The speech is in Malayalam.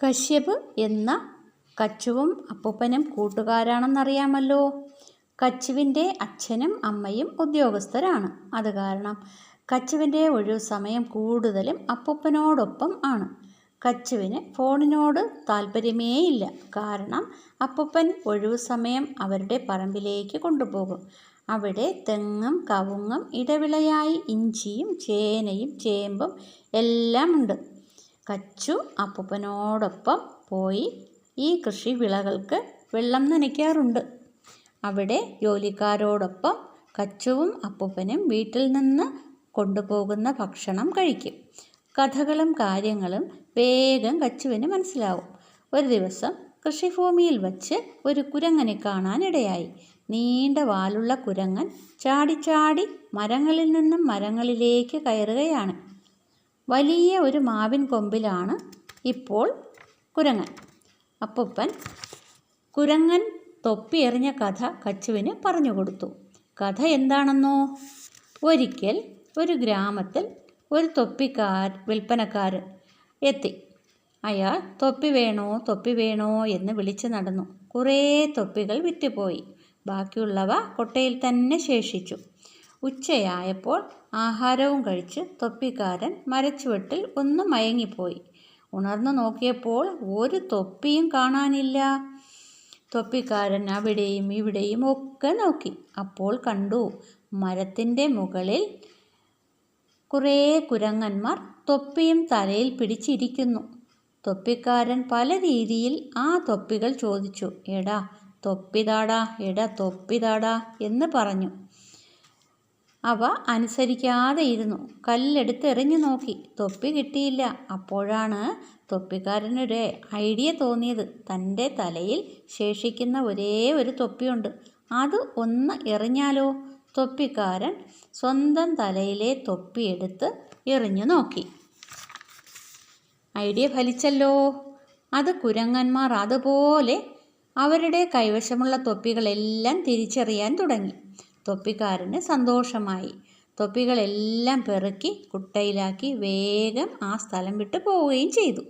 കശ്യപ് എന്ന കച്ചുവും അപ്പൂപ്പനും കൂട്ടുകാരാണെന്നറിയാമല്ലോ. കച്ചുവിൻ്റെ അച്ഛനും അമ്മയും ഉദ്യോഗസ്ഥരാണ്. അത് കാരണം കച്ചുവിൻ്റെ ഒഴിവു സമയം കൂടുതലും അപ്പൂപ്പനോടൊപ്പം ആണ്. കച്ചുവിന് ഫോണിനോട് താല്പര്യമേയില്ല. കാരണം അപ്പൂപ്പൻ ഒഴിവു സമയം അവരുടെ പറമ്പിലേക്ക് കൊണ്ടുപോകും. അവിടെ തെങ്ങും കവുങ്ങും ഇടവിളയായി ഇഞ്ചിയും ചേനയും ചേമ്പും എല്ലാം ഉണ്ട്. കച്ചു അപ്പൂപ്പനോടൊപ്പം പോയി ഈ കൃഷി വിളകൾക്ക് വെള്ളം നനയ്ക്കാറുണ്ട്. അവിടെ ജോലിക്കാരോടൊപ്പം കച്ചുവും അപ്പൂപ്പനും വീട്ടിൽ നിന്ന് കൊണ്ടുപോകുന്ന ഭക്ഷണം കഴിക്കും. കഥകളും കാര്യങ്ങളും വേഗം കച്ചുവിന് മനസ്സിലാവും. ഒരു ദിവസം കൃഷിഭൂമിയിൽ വച്ച് ഒരു കുരങ്ങനെ കാണാനിടയായി. നീണ്ട വാലുള്ള കുരങ്ങൻ ചാടി മരങ്ങളിൽ നിന്നും മരങ്ങളിലേക്ക് കയറുകയാണ്. വലിയ ഒരു മാവിൻ കൊമ്പിലാണ് ഇപ്പോൾ കുരങ്ങൻ. അപ്പൂപ്പൻ കുരങ്ങൻ തൊപ്പി എറിഞ്ഞ കഥ കച്ചുവിന് പറഞ്ഞു കൊടുത്തു. കഥ എന്താണെന്നോ? ഒരിക്കൽ ഒരു ഗ്രാമത്തിൽ ഒരു വിൽപ്പനക്കാരൻ എത്തി. അയാൾ തൊപ്പി വേണോ എന്ന് വിളിച്ചു നടന്നു. കുറേ തൊപ്പികൾ വിറ്റുപോയി. ബാക്കിയുള്ളവ കൊട്ടയിൽ തന്നെ ശേഷിച്ചു. ഉച്ചയായപ്പോൾ ആഹാരവും കഴിച്ച് തൊപ്പിക്കാരൻ മരച്ചുവട്ടിൽ ഒന്ന് മയങ്ങിപ്പോയി. ഉണർന്നു നോക്കിയപ്പോൾ ഒരു തൊപ്പിയും കാണാനില്ല. തൊപ്പിക്കാരൻ അവിടെയും ഇവിടെയും ഒക്കെ നോക്കി. അപ്പോൾ കണ്ടു, മരത്തിൻ്റെ മുകളിൽ കുറേ കുരങ്ങന്മാർ തൊപ്പിയും തലയിൽ പിടിച്ചിരിക്കുന്നു. തൊപ്പിക്കാരൻ പല രീതിയിൽ ആ തൊപ്പികൾ ചോദിച്ചു. എടാ തൊപ്പിതാടാ എന്ന് പറഞ്ഞു. അവ അനുസരിക്കാതെ ഇരുന്നു. കല്ലെടുത്ത് എറിഞ്ഞു നോക്കി. തൊപ്പി കിട്ടിയില്ല. അപ്പോഴാണ് തൊപ്പിക്കാരനൊരു ഐഡിയ തോന്നിയത്. തൻ്റെ തലയിൽ ശേഷിക്കുന്ന ഒരേ ഒരു തൊപ്പിയുണ്ട്. അത് ഒന്ന് എറിഞ്ഞാലോ? തൊപ്പിക്കാരൻ സ്വന്തം തലയിലെ തൊപ്പിയെടുത്ത് എറിഞ്ഞു നോക്കി. ഐഡിയ ഫലിച്ചല്ലോ. അത് കുരങ്ങന്മാർ അതുപോലെ അവരുടെ കൈവശമുള്ള തൊപ്പികളെല്ലാം തിരിച്ചറിയാൻ തുടങ്ങി. തൊപ്പിക്കാരന് സന്തോഷമായി. തൊപ്പികളെല്ലാം പെറുക്കി കുട്ടയിലാക്കി വേഗം ആ സ്ഥലം വിട്ടു പോവുകയും ചെയ്തു.